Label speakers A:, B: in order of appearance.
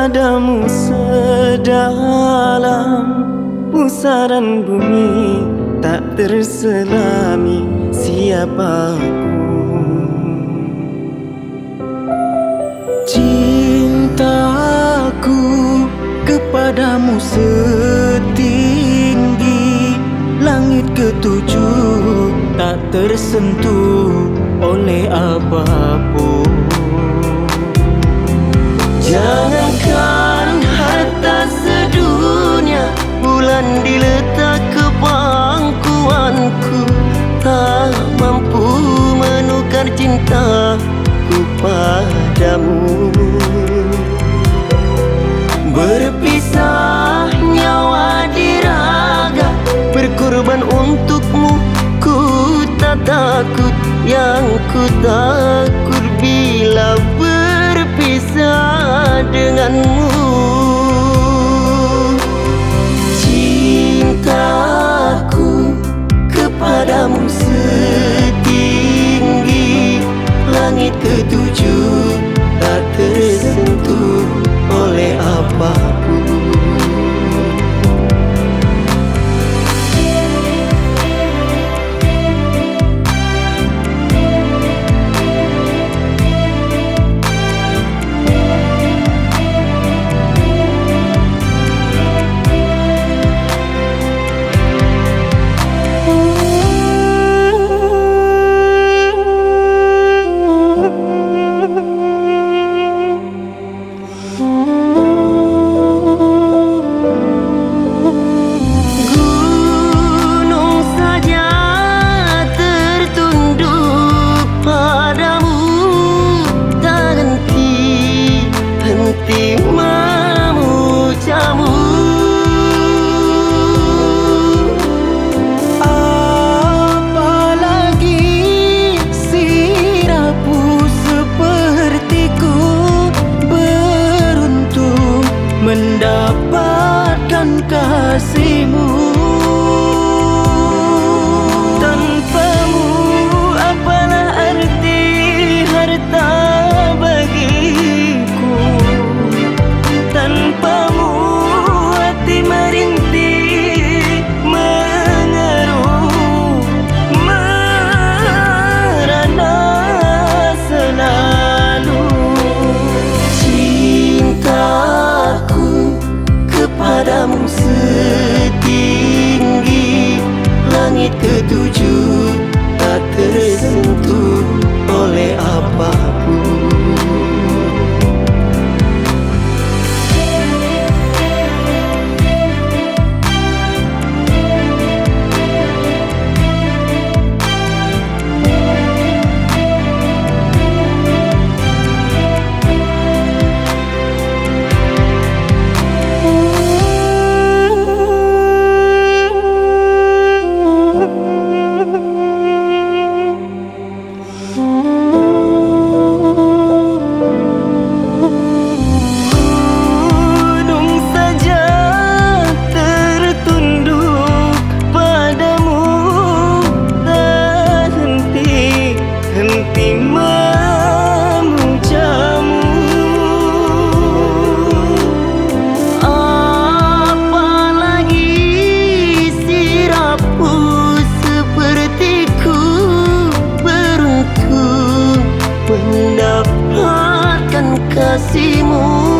A: Kepadamu sedalam pusaran bumi, tak terselami siapa aku. Cintaku kepadamu setinggi langit ketujuh, tak tersentuh oleh apapun. Jangankan harta sedunia, bulan diletak ke pangkuanku, tak mampu menukar cintaku padamu. Berpisah nyawa di raga, berkorban untukmu, ku tak takut. Yang ku takut bila berpisah denganmu. Cintaku kepadamu setinggi langit ketujuh, tak tersentuh oleh apapun. Apalagi sirapku sepertiku beruntung mendapatkan kasihmu. Tanpamu apalah arti harta bagiku. Tanpamu hati merintih, mengeruh, merana selalu. Cintaku kepadamu setinggi langit ketujuh, tak tersentuh oleh apapun. Mendapatkan kasihmu.